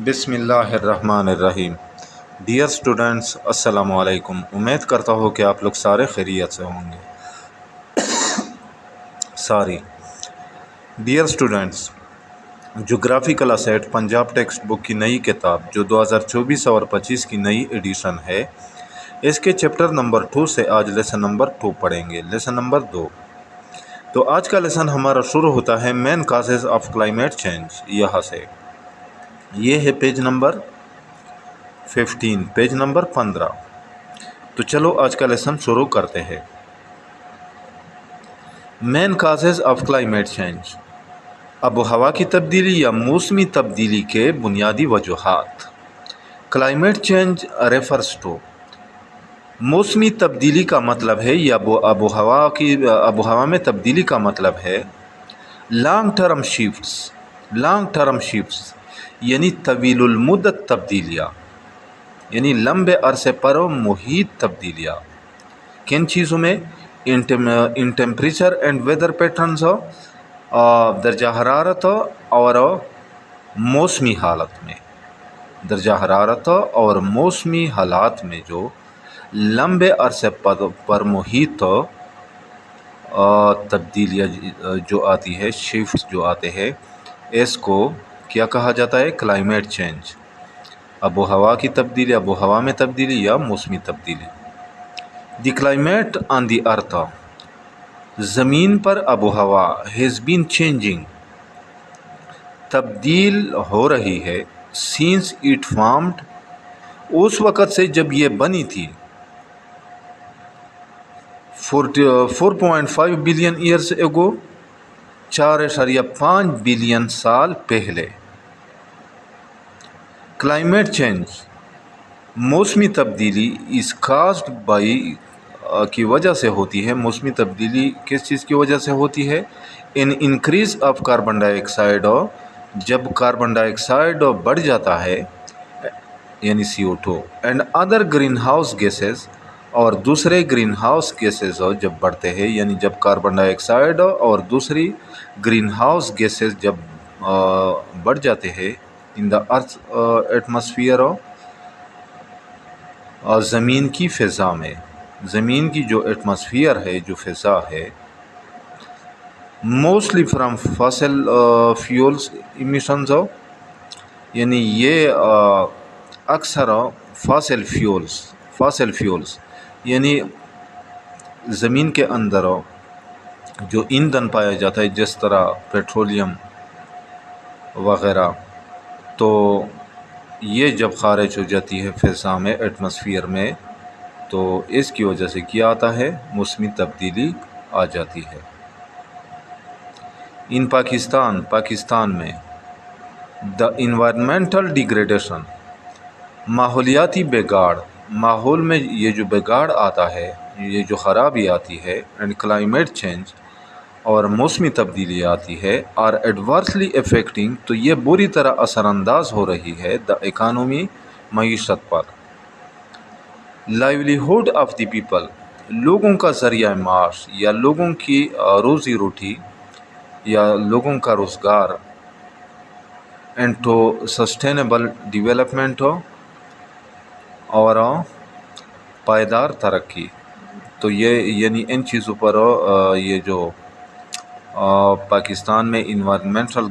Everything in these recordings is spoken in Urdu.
بسم اللہ الرحمن الرحیم۔ ڈیئر اسٹوڈنٹس، السلام علیکم۔ امید کرتا ہوں کہ آپ لوگ سارے خیریت سے ہوں گے۔ Dear students, geographical asset Punjab text book کی نئی کتاب جو 2024 اور 25 کی نئی ایڈیشن ہے، اس کے چیپٹر نمبر 2 سے آج لیسن نمبر 2 پڑھیں گے، لیسن نمبر 2۔ تو آج کا لیسن ہمارا شروع ہوتا ہے مین کازز آف کلائمیٹ چینج، یہاں سے۔ یہ ہے پیج نمبر 15، پیج نمبر 15۔ تو چلو آج کا لیسن شروع کرتے ہیں۔ مین کازز آف کلائمیٹ چینج، آب و ہوا کی تبدیلی یا موسمی تبدیلی کے بنیادی وجوہات۔ کلائمیٹ چینج ریفرز ٹو، موسمی تبدیلی کا مطلب ہے یا آب و ہوا میں تبدیلی کا مطلب ہے لانگ ٹرم شفٹس یعنی طویل المدت تبدیلیاں، یعنی لمبے عرصے پر محیط تبدیلیاں۔ کن چیزوں میں؟ In temperature and whether patterns, درجہ حرارت اور موسمی حالت میں، درجہ حرارت اور موسمی حالات میں جو لمبے عرصے پر محیط تبدیلیاں جو آتی ہے، شفٹس جو آتے ہیں، اس کو کیا کہا جاتا ہے؟ کلائمیٹ چینج، آب و ہوا کی تبدیلی، آب و ہوا میں تبدیلی یا موسمی تبدیلی۔ The climate on the earth, زمین پر آب و ہوا ہیز بین چینجنگ، تبدیل ہو رہی ہے، سینس اٹ فارمڈ، اس وقت سے جب یہ بنی تھی، 4.5 بلین ایئرس ایگو، 4.5 بلین سال پہلے۔ کلائمیٹ چینج، موسمی تبدیلی از کازڈ بائی کی وجہ سے ہوتی ہے۔ موسمی تبدیلی کس چیز کی وجہ سے ہوتی ہے؟ An increase of carbon dioxide, جب کاربن ڈائی آکسائڈ بڑھ جاتا ہے یعنی CO2، and other greenhouse gases, اور دوسرے گرین ہاؤس گیسز جب بڑھتے ہیں، یعنی جب کاربن ڈائی آکسائڈ اور دوسری گرین ہاؤس گیسز جب بڑھ جاتے ہیں ان دا ارتھ ایٹماسفیئر، اور زمین کی فضا میں، زمین کی جو ایٹماسفیئر ہے، جو فضا ہے، mostly from fossil fuels emissions, یعنی یہ اکثر فاسل فیولز یعنی زمین کے اندر جو ایندھن پایا جاتا ہے، جس طرح پیٹرولیم وغیرہ، تو یہ جب خارج ہو جاتی ہے فضا میں، ایٹماسفیئر میں، تو اس کی وجہ سے کیا آتا ہے؟ موسمی تبدیلی آ جاتی ہے۔ ان پاکستان میں دا انوائرمنٹل ڈیگریڈیشن، ماحولیاتی بگاڑ، ماحول میں یہ جو بگاڑ آتا ہے، یہ جو خرابی آتی ہے، اینڈ کلائمیٹ چینج اور موسمی تبدیلی آتی ہے، آر ایڈورسلی افیکٹنگ، تو یہ بری طرح اثر انداز ہو رہی ہے، دا اکانومی، معیشت پر، لائیولیہوڈ آف دی پیپل، لوگوں کا ذریعہ معاش یا لوگوں کی روزی روٹی یا لوگوں کا روزگار، اینڈ ٹو سسٹینیبل ڈیولپمنٹ، اور پائیدار ترقی۔ تو یہ یعنی ان چیزوں پر یہ جو پاکستان میں انوائرمنٹل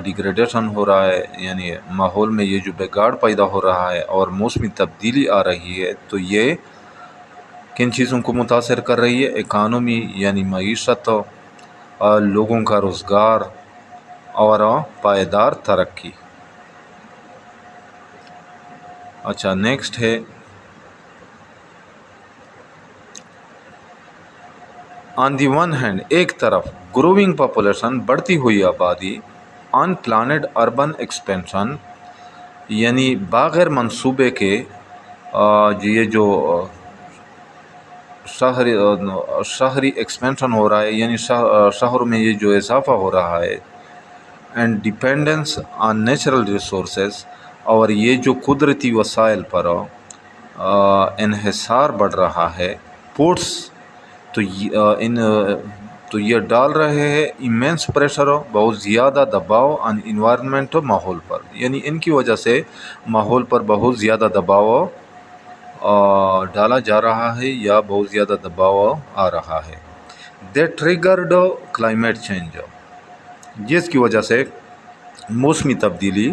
ڈیگریڈیشن ہو رہا ہے، یعنی ماحول میں یہ جو بگاڑ پیدا ہو رہا ہے اور موسمی تبدیلی آ رہی ہے، تو یہ کن چیزوں کو متاثر کر رہی ہے؟ اکانومی یعنی معیشت، لوگوں کا روزگار اور پائیدار ترقی۔ اچھا، نیکسٹ ہے آن دی ون ہینڈ، ایک طرف گروئنگ پاپولیشن، بڑھتی ہوئی آبادی، ان پلانڈ اربن ایکسپینشن، یعنی بغیر منصوبے کے یہ جو شہری ایکسپینشن ہو رہا ہے، یعنی شہروں میں یہ جو اضافہ ہو رہا ہے، and dependence on natural resources, اور یہ جو قدرتی وسائل پر انحصار بڑھ رہا ہے، پورٹس، تو تو یہ ڈال رہے ہیں ایمینس پریشر، بہت زیادہ دباؤ آن انوائرمنٹ، ماحول پر، یعنی ان کی وجہ سے ماحول پر بہت زیادہ دباؤ ڈالا جا رہا ہے یا بہت زیادہ دباؤ آ رہا ہے۔ دے ٹریگرڈ کلائمیٹ چینج، جس کی وجہ سے موسمی تبدیلی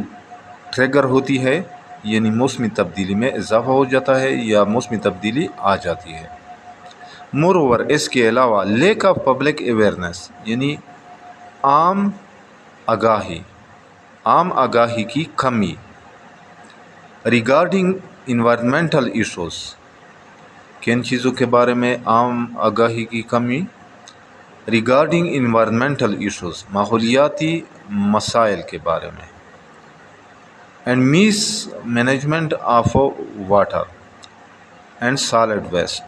ٹریگر ہوتی ہے، یعنی موسمی تبدیلی میں اضافہ ہو جاتا ہے یا موسمی تبدیلی آ جاتی ہے۔ مور اوور، اس کے علاوہ لیک آف پبلک اویئرنیس، یعنی عام آگاہی کی کمی ریگارڈنگ انوائرمنٹل ایشوز، کن چیزوں کے بارے میں عام آگاہی کی کمی؟ ریگارڈنگ انوائرمنٹل ایشوز، ماحولیاتی مسائل کے بارے میں، and mess management of water and solid waste,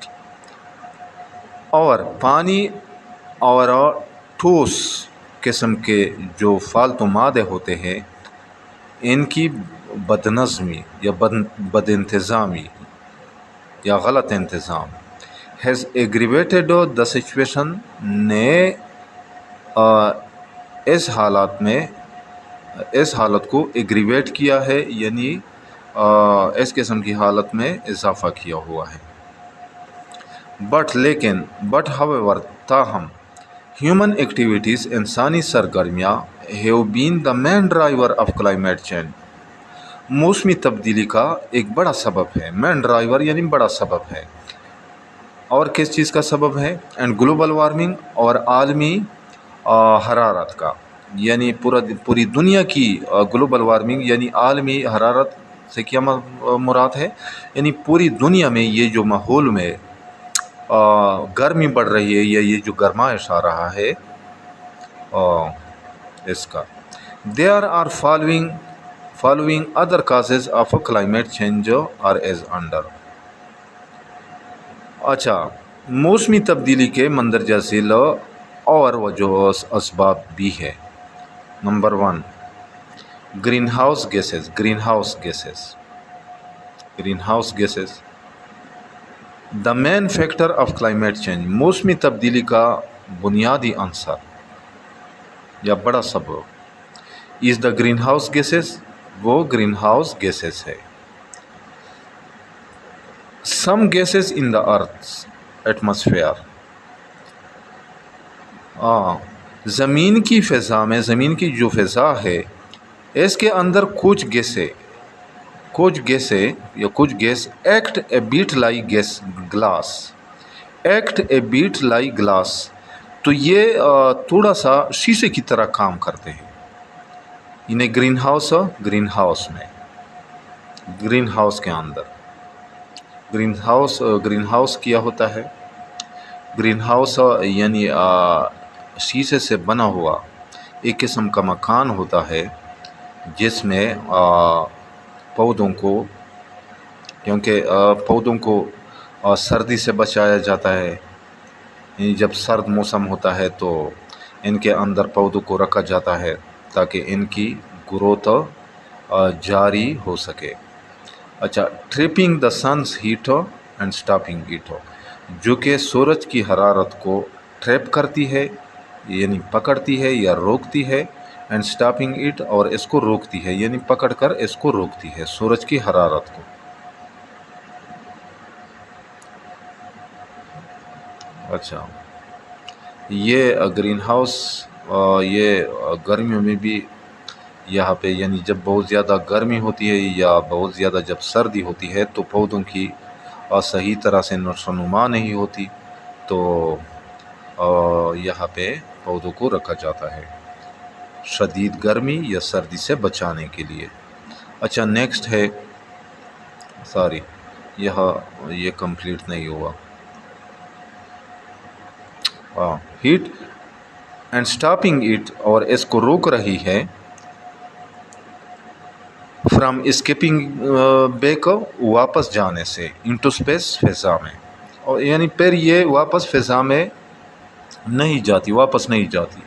اور پانی اور ٹھوس قسم کے جو فالتو مادے ہوتے ہیں ان کی بد نظمی یا بد انتظامی یا غلط انتظام، ہیز ایگریویٹڈ دا سچویشن، نے اس حالت کو ایگریویٹ کیا ہے، یعنی اس قسم کی حالت میں اضافہ کیا ہوا ہے۔ بٹ however، تاہم ہیومن ایکٹیویٹیز، انسانی سرگرمیاں، have been the main driver of climate change, موسمی تبدیلی کا ایک بڑا سبب ہے۔ مین ڈرائیور یعنی بڑا سبب ہے، اور کس چیز کا سبب ہے؟ اینڈ گلوبل وارمنگ، اور عالمی حرارت کا، یعنی پوری دنیا کی گلوبل وارمنگ یعنی عالمی حرارت سے کیا مراد ہے؟ یعنی پوری دنیا میں یہ جو ماحول میں گرمی بڑھ رہی ہے یا یہ جو گرمائش آ رہا ہے اس کا۔ There are following other causes of climate change are as under۔ اچھا، موسمی تبدیلی کے مندرجہ ذیل اور وجوہ اسباب بھی ہے۔ Number 1، greenhouse gases, the main factor of climate change, موسمی تبدیلی کا بنیادی عنصر یا بڑا سبب is the greenhouse gases, وہ گرین ہاؤس گیسز ہے۔ Some gases in the earth atmosphere, زمین کی فضا میں، زمین کی جو فضا ہے اس کے اندر کچھ گیس ایکٹ اے بیٹ لائی گلاس، تو یہ تھوڑا سا شیشے کی طرح کام کرتے ہیں۔ انہیں گرین ہاؤس کے اندر گرین ہاؤس کیا ہوتا ہے۔ گرین ہاؤس یعنی شیشے سے بنا ہوا ایک قسم کا مکان ہوتا ہے جس میں پودوں کو سردی سے بچایا جاتا ہے۔ یعنی جب سرد موسم ہوتا ہے تو ان کے اندر پودوں کو رکھا جاتا ہے تاکہ ان کی گروتھ جاری ہو سکے۔ اچھا، trapping the sun's heat and stopping it, جو کہ سورج کی حرارت کو ٹریپ کرتی ہے یعنی پکڑتی ہے یا روکتی ہے، اینڈ سٹاپنگ اٹ، اور اس کو روکتی ہے یعنی پکڑ کر اس کو روکتی ہے، سورج کی حرارت کو۔ اچھا، یہ گرین ہاؤس یہ گرمیوں میں بھی یہاں پہ، یعنی جب بہت زیادہ گرمی ہوتی ہے یا بہت زیادہ جب سردی ہوتی ہے تو پودوں کی صحیح طرح سے نشو و نما نہیں ہوتی، تو یہاں پہ پودوں کو رکھا جاتا ہے شدید گرمی یا سردی سے بچانے کے لیے۔ اچھا، نیکسٹ ہے، یہ کمپلیٹ نہیں ہوا۔ ہیٹ اینڈ سٹاپنگ اٹ، اور اس کو روک رہی ہے فرام اسکیپنگ بیک، واپس جانے سے، انٹو اسپیس، فضا میں، اور یعنی پھر یہ واپس فضا میں واپس نہیں جاتی۔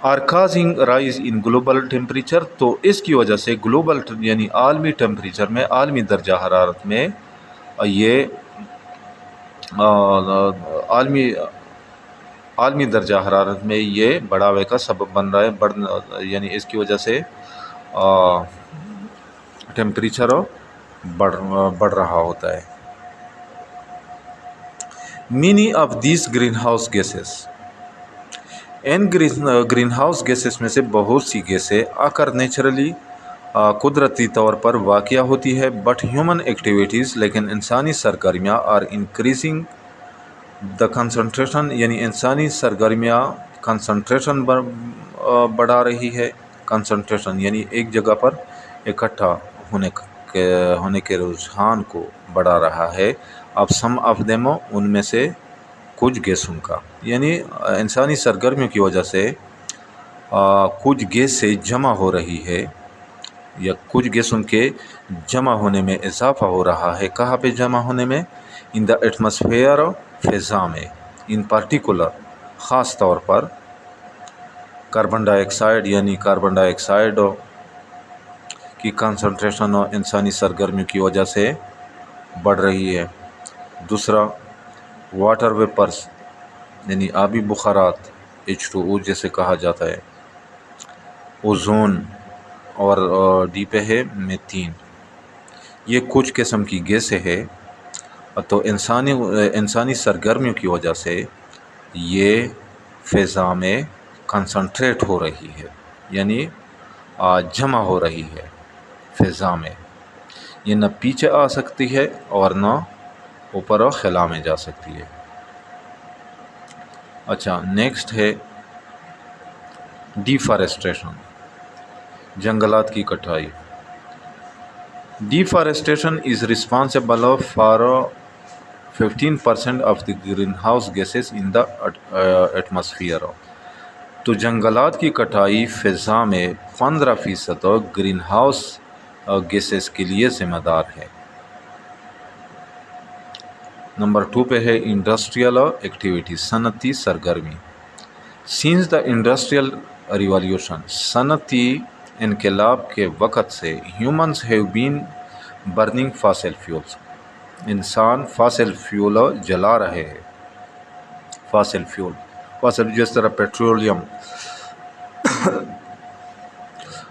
Are causing rise in global temperature, تو اس کی وجہ سے گلوبل یعنی عالمی ٹیمپریچر میں، عالمی درجہ حرارت میں یہ عالمی درجہ حرارت میں یہ بڑھاوے کا سبب بن رہا ہے، یعنی اس کی وجہ سے ٹیمپریچر بڑھ رہا ہوتا ہے۔ Many of these green house gases, in green house gases میں سے بہت سی گیسیں آکر نیچرلی قدرتی طور پر واقع ہوتی ہے، بٹ ہیومن ایکٹیویٹیز، لیکن انسانی سرگرمیاں آر انکریزنگ دا کنسنٹریشن، یعنی انسانی سرگرمیاں کنسنٹریشن بڑھا رہی ہے۔ کنسنٹریشن یعنی ایک جگہ پر اکٹھا ہونے کے رجحان کو بڑھا رہا ہے۔ اب سم آف دیم، ان میں سے کچھ گیسوں کا، یعنی انسانی سرگرمیوں کی وجہ سے کچھ گیسیں جمع ہو رہی ہے، یا کچھ گیسوں کے جمع ہونے میں اضافہ ہو رہا ہے۔ کہاں پہ جمع ہونے میں؟ ان دا ایٹماسفیئر، فضا میں، ان پارٹیکولر، خاص طور پر کاربن ڈائی آکسائڈ، یعنی کاربن ڈائی آکسائڈ کی کنسنٹریشن انسانی سرگرمیوں کی وجہ سے بڑھ رہی ہے۔ دوسرا واٹر ویپرز، یعنی آبی بخارات، H2O جیسے کہا جاتا ہے، اوزون، اور ڈی پہ ہے میتھین۔ یہ کچھ قسم کی گیسیں ہے، تو انسانی سرگرمیوں کی وجہ سے یہ فضا میں کنسنٹریٹ ہو رہی ہے، یعنی جمع ہو رہی ہے فضا میں۔ یہ نہ پیچھے آ سکتی ہے اور نہ اوپر اور خلا میں جا سکتی ہے۔ اچھا، نیکسٹ ہے ڈیفارسٹریشن، جنگلات کی کٹائی۔ Deforestation is responsible for 15% of the green house gases in the atmosphere. تو جنگلات کی کٹائی فضا میں 15% گرین ہاؤس گیسز کے لیے ذمہ دار ہے۔ نمبر 2 پہ ہے انڈسٹریل ایکٹیویٹی، صنعتی سرگرمی۔ سینس دا انڈسٹریل ریولیوشن، صنعتی انقلاب کے وقت سے humans have been burning fossil fuels, انسان فاسل فیول جلا رہے ہیں۔ فاسل فیول جس طرح پیٹرولیم،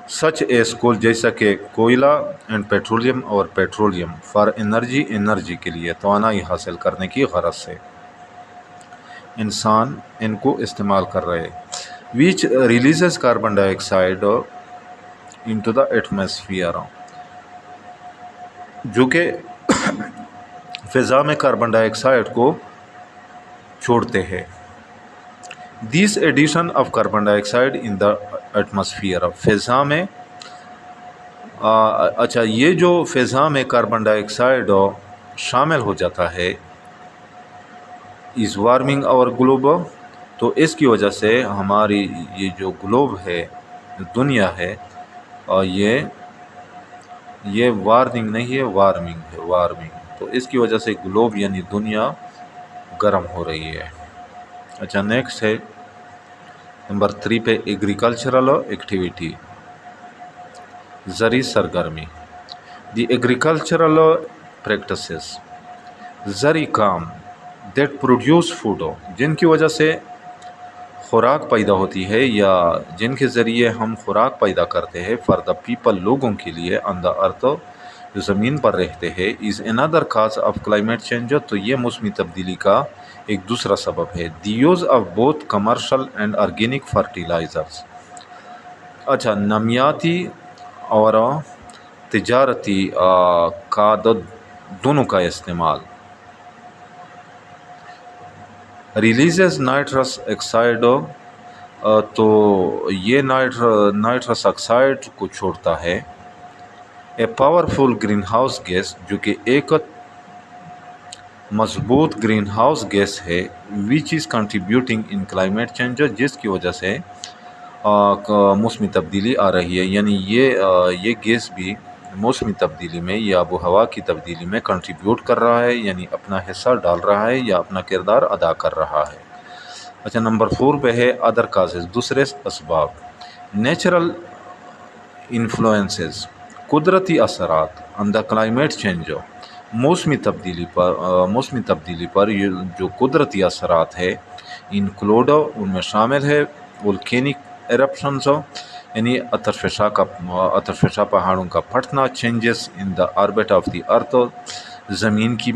سچ ایز کول، جیسا کہ کوئلہ اینڈ پیٹرولیم، اور پیٹرولیم فار انرجی کے لیے توانائی حاصل کرنے کی غرض سے انسان ان کو استعمال کر رہے ہیں۔ Which releases carbon dioxide into the atmosphere, جو کہ فضا میں کاربن ڈائی آکسائڈ کو چھوڑتے ہیں۔ This addition of carbon dioxide in the atmosphere, فضا میں اچھا، یہ جو فضا میں کاربن ڈائی آکسائڈ شامل ہو جاتا ہے، از وارمنگ اور گلوب، تو اس کی وجہ سے ہماری یہ جو گلوب ہے، دنیا ہے، یہ وارننگ نہیں ہے، وارمنگ ہے، وارمنگ۔ تو اس کی وجہ سے گلوب یعنی دنیا گرم ہو رہی ہے۔ اچھا، نیکسٹ ہے نمبر 3 پہ ایگریکلچرل ایکٹیویٹی، زرعی سرگرمی۔ دی ایگریکلچرل پریکٹسز، زرعی کام، دیٹ پروڈیوس فوڈ، جن کی وجہ سے خوراک پیدا ہوتی ہے، یا جن کے ذریعے ہم خوراک پیدا کرتے ہیں، فار دا پیپل، لوگوں کے لیے، آن دا ارتھ، جو زمین پر رہتے ہیں، is another cause of climate change, تو یہ موسمی تبدیلی کا ایک دوسرا سبب ہے۔ The use of both commercial and organic fertilisers, اچھا، نامیاتی اور تجارتی کھاد دونوں کا استعمال۔ ریلیزز نائٹرس آکسائڈ، تو یہ نائٹرس آکسائڈ کو چھوڑتا ہے۔ A powerful greenhouse gas, جو کہ ایک مضبوط گرین ہاؤس گیس ہے، which is contributing in climate change, جس کی وجہ سے موسمی تبدیلی آ رہی ہے، یعنی یہ گیس بھی موسمی تبدیلی میں یا آب و ہوا کی تبدیلی میں کنٹریبیوٹ کر رہا ہے، یعنی اپنا حصہ ڈال رہا ہے یا اپنا کردار ادا کر رہا ہے۔ اچھا، نمبر 4 پہ ہے ادر کازز، دوسرے اسباب۔ نیچرل انفلوئنسز، قدرتی اثرات، آن دا کلائمیٹ چینج، موسمی تبدیلی پر جو قدرتی اثرات ہے، انکلوڈ ان میں شامل ہے وولکینک ایرپشنز یعنی اترفشا پہاڑوں کا پھٹنا، changes in the orbit of the earth زمین کی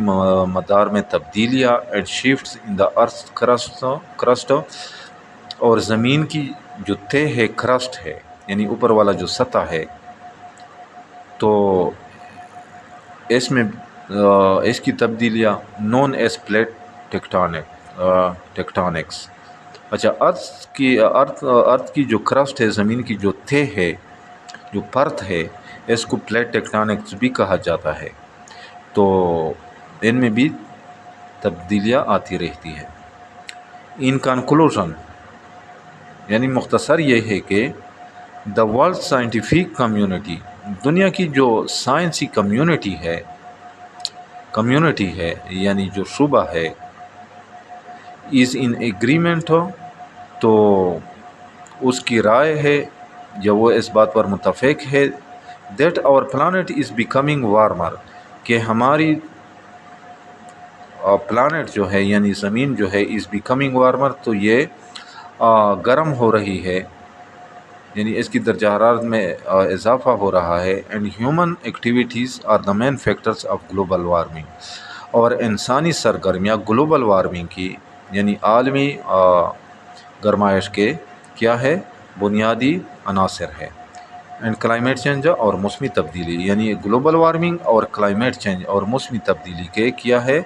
مدار میں تبدیلیاں، and shifts in the earth crust اور زمین کی جو تہ ہے کرسٹ ہے یعنی اوپر والا جو سطح ہے، تو اس میں اس کی تبدیلیاں نون ایز پلیٹ ٹیکٹونکس۔ اچھا، ارتھ کی جو کرسٹ ہے، زمین کی جو تہ ہے، جو پرت ہے، اس کو پلیٹ ٹیکٹونکس بھی کہا جاتا ہے، تو ان میں بھی تبدیلیاں آتی رہتی ہے۔ ان کنکلوژن یعنی مختصر یہ ہے کہ دا ورلڈ سائنٹیفک کمیونٹی، دنیا کی جو سائنسی کمیونٹی ہے یعنی جو شعبہ ہے، از ان ایگریمنٹ، تو اس کی رائے ہے یا وہ اس بات پر متفق ہے that our planet is becoming warmer, کہ ہماری پلانٹ جو ہے یعنی زمین جو ہے از بیکمنگ وارمر، تو یہ گرم ہو رہی ہے، یعنی اس کی درجہ حرارت میں اضافہ ہو رہا ہے۔ And human activities are the main factors of global warming, اور انسانی سرگرمیاں گلوبل وارمنگ کی یعنی عالمی گرمائش کے کیا ہے، بنیادی عناصر ہے۔ اینڈ کلائمیٹ چینج اور موسمی تبدیلی، یعنی گلوبل وارمنگ اور کلائمیٹ چینج اور موسمی تبدیلی کے کیا ہے،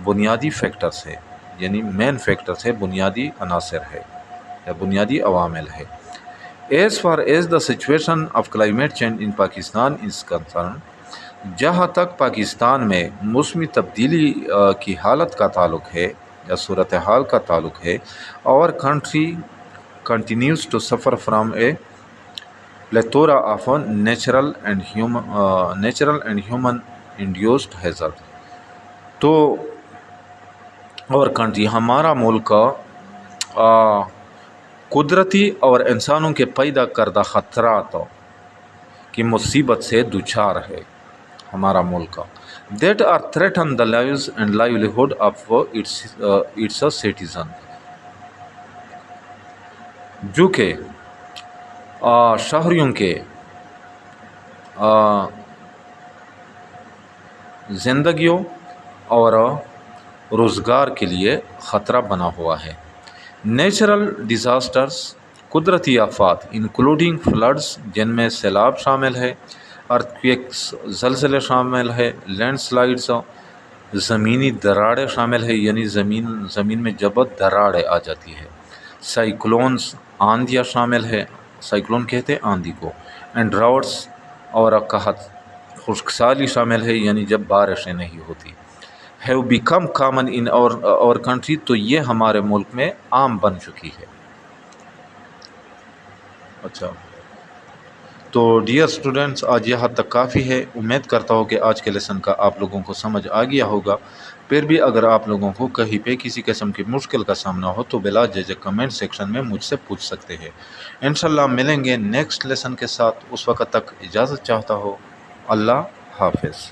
بنیادی فیکٹرز ہے، یعنی مین فیکٹرز ہے، بنیادی عناصر ہے یا بنیادی عوامل ہے۔ As far as the situation of climate change in Pakistan is concerned، جہاں تک پاکستان میں موسمی تبدیلی کی حالت کا تعلق ہے یا صورتحال کا تعلق ہے، our country continues to suffer from a plethora of natural and human induced hazard۔ تو اور کنٹری ہمارا ملک قدرتی اور انسانوں کے پیدا کردہ خطرات کی مصیبت سے دوچار ہے ہمارا ملک، that are threaten the lives and livelihood of its citizen, جو کہ شہریوں کے زندگیوں اور روزگار کے لیے خطرہ بنا ہوا ہے۔ نیچرل ڈیزاسٹرز، قدرتی آفات، انکلوڈنگ فلڈز جن میں سیلاب شامل ہے، ارتھکویکس زلزلے شامل ہے، لینڈ سلائڈز زمینی دراڑیں شامل ہے، یعنی زمین میں جب دراڑیں آ جاتی ہے، سائیکلونز آندھیاں شامل ہے، سائیکلون کہتے ہیں آندھی کو، اینڈ ڈراؤٹس اور قحط خشک سالی شامل ہے، یعنی جب بارشیں نہیں ہوتی، ہیو بیکم کامن ان اور کنٹری، تو یہ ہمارے ملک میں عام بن چکی ہے۔ اچھا، تو ڈیئر اسٹوڈنٹس، آج یہاں تک کافی ہے۔ امید کرتا ہوں کہ آج کے لیسن کا آپ لوگوں کو سمجھ آ گیا ہوگا۔ پھر بھی اگر آپ لوگوں کو کہیں پہ کسی قسم کی مشکل کا سامنا ہو تو بلا جھجک کمنٹ سیکشن میں مجھ سے پوچھ سکتے ہیں۔ انشاءاللہ ملیں گے نیکسٹ لیسن کے ساتھ، اس وقت تک اجازت چاہتا ہوں۔ اللہ حافظ۔